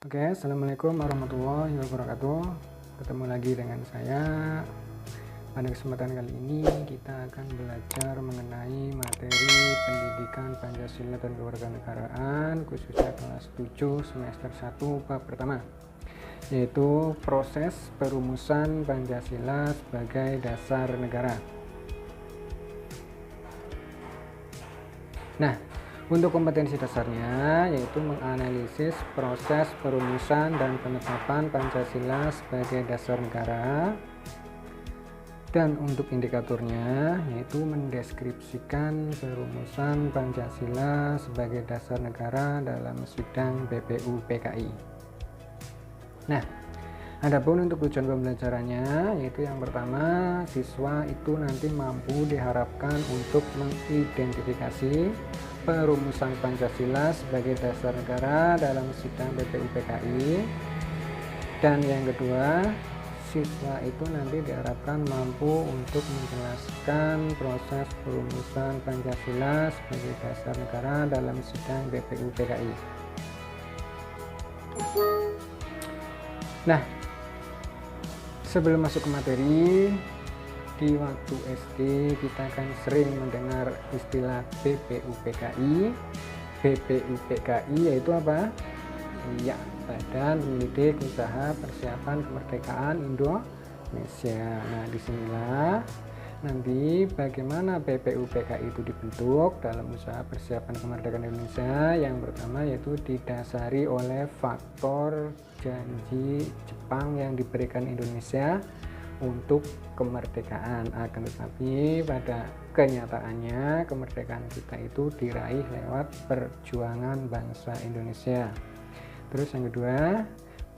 Oke, assalamualaikum warahmatullahi wabarakatuh. Ketemu lagi dengan saya. Pada kesempatan kali ini kita akan belajar mengenai materi pendidikan Pancasila dan Kewarganegaraan, khususnya kelas 7 semester 1 bab pertama, yaitu proses perumusan Pancasila sebagai dasar negara. Nah, untuk kompetensi dasarnya yaitu menganalisis proses perumusan dan penetapan Pancasila sebagai dasar negara, dan untuk indikatornya yaitu mendeskripsikan perumusan Pancasila sebagai dasar negara dalam sidang BPUPKI. Nah, adapun untuk tujuan pembelajarannya yaitu yang pertama, siswa itu nanti mampu diharapkan untuk mengidentifikasi perumusan Pancasila sebagai dasar negara dalam sidang BPUPKI, dan yang kedua, siswa itu nanti diharapkan mampu untuk menjelaskan proses perumusan Pancasila sebagai dasar negara dalam sidang BPUPKI. Nah, sebelum masuk ke materi, di waktu SD kita kan sering mendengar istilah BPUPKI. BPUPKI yaitu apa? Iya, Badan Pendidik Usaha Persiapan Kemerdekaan Indonesia. Nah, disinilah nanti bagaimana BPUPKI itu dibentuk dalam usaha persiapan kemerdekaan Indonesia. Yang pertama yaitu didasari oleh faktor janji Jepang yang diberikan Indonesia untuk kemerdekaan, akan tetapi pada kenyataannya kemerdekaan kita itu diraih lewat perjuangan bangsa Indonesia. Terus yang kedua,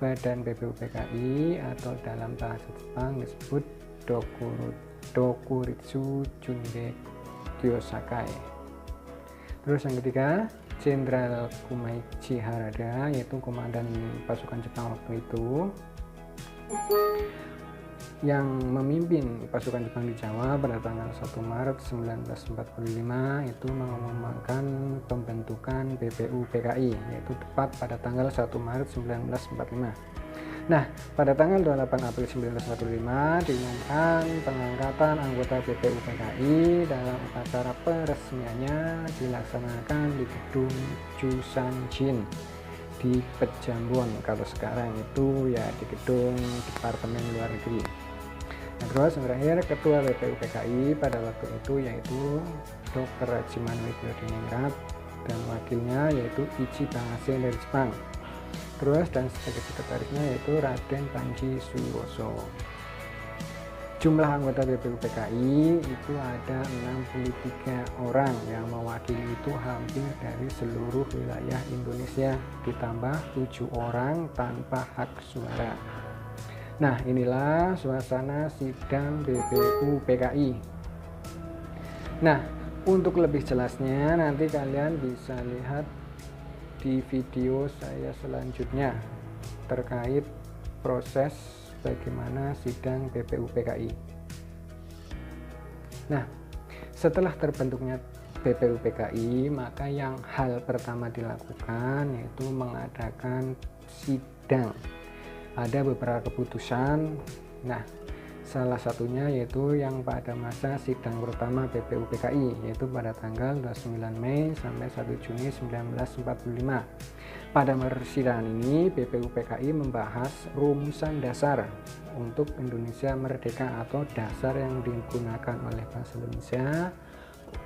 Badan BPUPKI atau dalam bahasa Jepang disebut Dokuritsu Junde Kyosakai. Terus yang ketiga, Jenderal Kumaichi Harada, yaitu komandan pasukan Jepang waktu itu, yang memimpin pasukan Jepang di Jawa pada tanggal 1 Maret 1945 itu mengumumkan pembentukan BPUPKI, yaitu tepat pada tanggal 1 Maret 1945. Nah, pada tanggal 28 April 1945 diumumkan pengangkatan anggota BPUPKI dalam upacara peresmiannya dilaksanakan di gedung Jusanjin di Pejambon. Kalau sekarang itu ya di gedung Departemen Luar Negeri. Nah, terus yang terakhir, ketua BPUPKI pada waktu itu yaitu Dr. Rajiman Widyodiningrat dan wakilnya yaitu Ichi Bangase dari Jepang. Terus dan sebagai sekretarisnya yaitu Raden Panji Suroso. Jumlah anggota BPUPKI itu ada 63 orang yang mewakili itu hampir dari seluruh wilayah Indonesia, ditambah 7 orang tanpa hak suara. Nah, inilah suasana sidang BPUPKI. Nah, untuk lebih jelasnya nanti kalian bisa lihat di video saya selanjutnya terkait proses bagaimana sidang BPUPKI. Nah, setelah terbentuknya BPUPKI, maka yang hal pertama dilakukan yaitu mengadakan sidang. Ada beberapa keputusan. Nah, salah satunya yaitu yang pada masa sidang pertama BPUPKI, yaitu pada tanggal 29 Mei sampai 1 Juni 1945. Pada persidangan ini BPUPKI membahas rumusan dasar untuk Indonesia merdeka atau dasar yang digunakan oleh bangsa Indonesia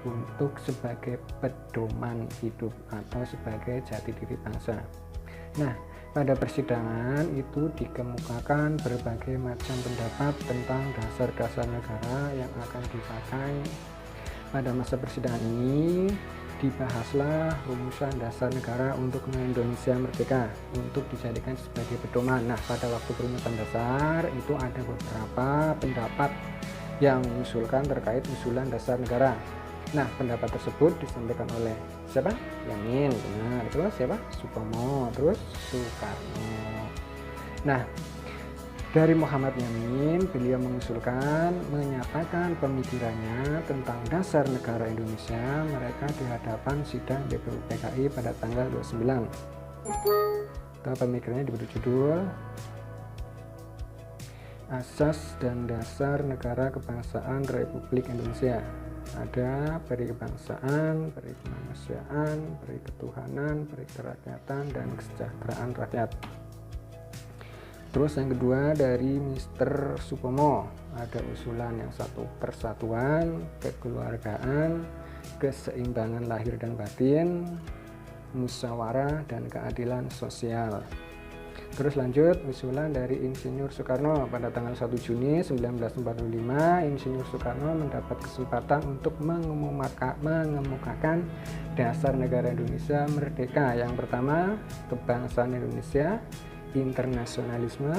untuk sebagai pedoman hidup atau sebagai jati diri bangsa. Nah, pada persidangan itu dikemukakan berbagai macam pendapat tentang dasar-dasar negara yang akan dipakai. Pada masa persidangan ini dibahaslah rumusan dasar negara untuk Indonesia merdeka untuk dijadikan sebagai pedoman. Nah, pada waktu perumusan dasar itu ada beberapa pendapat yang mengusulkan terkait usulan dasar negara. Nah, pendapat tersebut disampaikan oleh siapa? Yamin, benar. Terus siapa? Supomo, terus Soekarno. Nah, dari Muhammad Yamin, beliau mengusulkan menyatakan pemikirannya tentang dasar negara Indonesia mereka di hadapan sidang BPUPKI pada tanggal 29. atau pemikirannya diberi judul Asas dan Dasar Negara Kebangsaan Republik Indonesia. Ada peri kebangsaan, peri kemanusiaan, peri ketuhanan, peri kerakyatan, dan kesejahteraan rakyat. Terus yang kedua dari Mr. Supomo, ada usulan yang satu, persatuan, kekeluargaan, keseimbangan lahir dan batin, musyawarah, dan keadilan sosial. Terus lanjut usulan dari Insinyur Soekarno pada tanggal 1 Juni 1945. Insinyur Soekarno mendapat kesempatan untuk mengemukakan dasar negara Indonesia merdeka. Yang pertama, kebangsaan Indonesia, internasionalisme,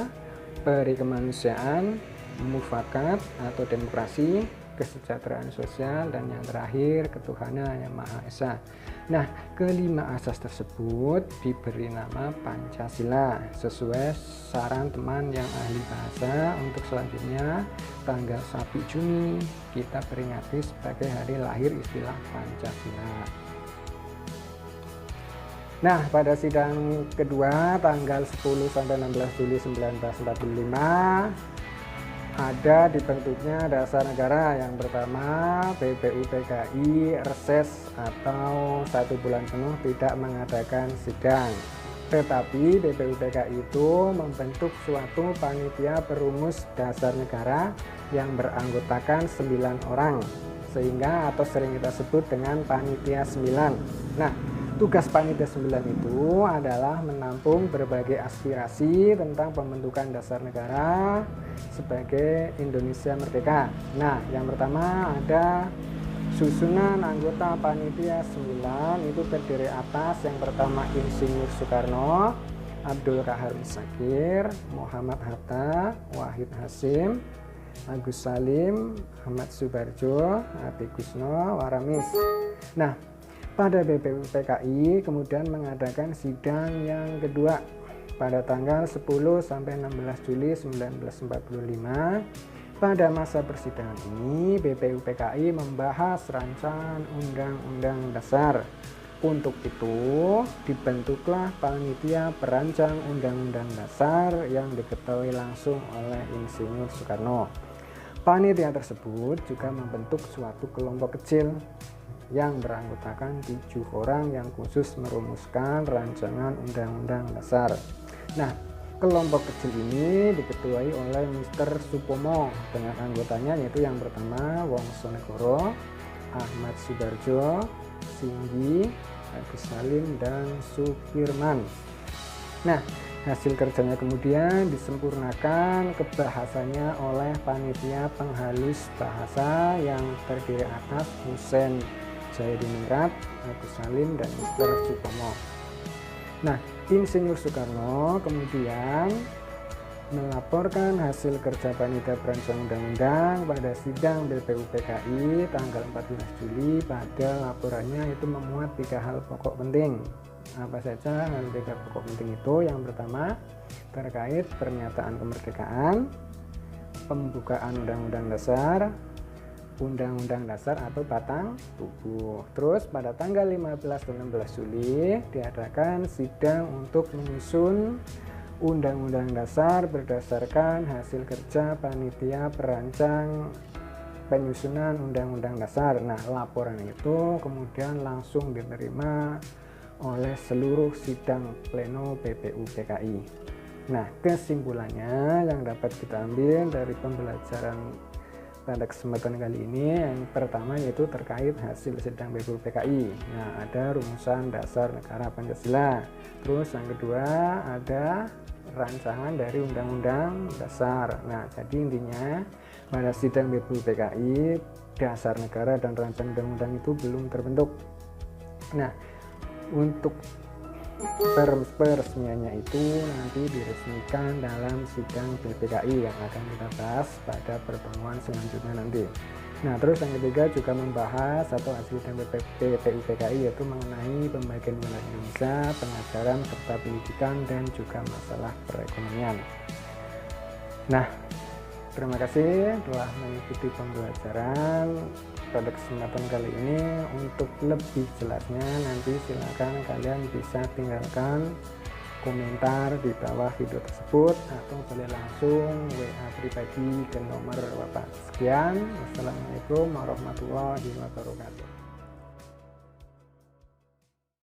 peri kemanusiaan, mufakat atau demokrasi, kesejahteraan sosial, dan yang terakhir ketuhanan yang Maha Esa. Nah, kelima asas tersebut diberi nama Pancasila sesuai saran teman yang ahli bahasa. Untuk selanjutnya tanggal 1 Juni kita peringati sebagai hari lahir istilah Pancasila. Nah, pada sidang kedua tanggal 10 sampai 16 Juli 1945 ada dibentuknya dasar negara. Yang pertama, BPUPKI reses atau 1 bulan penuh tidak mengadakan sidang. Tetapi BPUPKI itu membentuk suatu panitia perumus dasar negara yang beranggotakan 9 orang, sehingga atau sering kita sebut dengan panitia 9. Nah, tugas panitia 9 itu adalah menampung berbagai aspirasi tentang pembentukan dasar negara sebagai Indonesia merdeka. Nah, yang pertama ada susunan anggota panitia 9 itu terdiri atas yang pertama Insinyur Soekarno, Abdul Kahar Musakir, Muhammad Hatta, Wahid Hasim, Agus Salim, Ahmad Subarjo, Ati Gusno, Waramis. Nah, pada BPUPKI kemudian mengadakan sidang yang kedua pada tanggal 10 sampai 16 Juli 1945. Pada masa persidangan ini BPUPKI membahas rancangan Undang-Undang Dasar. Untuk itu dibentuklah panitia perancang Undang-Undang Dasar yang diketuai langsung oleh Insinyur Soekarno. Panitia tersebut juga membentuk suatu kelompok kecil yang beranggotakan 7 orang yang khusus merumuskan rancangan Undang-Undang Dasar. Nah, kelompok kecil ini diketuai oleh Mr. Supomo dengan anggotanya yaitu yang pertama Wongsonegoro, Ahmad Subarjo, Singgi, Agus Salim, dan Sukirman. Nah, hasil kerjanya kemudian disempurnakan kebahasannya oleh panitia penghalus bahasa yang terdiri atas Husein Jayadiningrat, Agus Salim, dan Mr. Supomo. Nah, Insinyur Soekarno kemudian melaporkan hasil kerja panitia perancang undang-undang pada sidang BPUPKI tanggal 14 Juli. Pada laporannya itu memuat 3 hal pokok penting. Apa saja hal 3 pokok penting itu? Yang pertama terkait pernyataan kemerdekaan, pembukaan Undang-Undang Dasar, Undang-Undang Dasar atau batang tubuh. Terus pada tanggal 15 dan 16 Juli diadakan sidang untuk menyusun Undang-Undang Dasar berdasarkan hasil kerja panitia perancang penyusunan Undang-Undang Dasar. Nah, laporan itu kemudian langsung diterima oleh seluruh sidang pleno BPUPKI. Nah, kesimpulannya yang dapat kita ambil dari pembelajaran pada kesempatan kali ini yang pertama yaitu terkait hasil sidang BPUPKI. Nah, ada rumusan dasar negara Pancasila. Terus yang kedua ada rancangan dari Undang-Undang Dasar. Nah, jadi intinya pada sidang BPUPKI dasar negara dan rancangan undang-undang itu belum terbentuk. Nah, untuk peresmiannya itu nanti diresmikan dalam sidang BPKI yang akan kita bahas pada pertemuan selanjutnya nanti. Nah, terus yang ketiga juga membahas atau hasil sidang BPUPKI yaitu mengenai pembagian wilayah Indonesia, pengajaran serta pendidikan dan juga masalah perekonomian. Nah, terima kasih telah mengikuti pembelajaran pada kesempatan kali ini. Untuk lebih jelasnya nanti silakan kalian bisa tinggalkan komentar di bawah video tersebut atau boleh langsung WA pribadi ke nomor Bapak. Sekian, wassalamualaikum warahmatullahi wabarakatuh.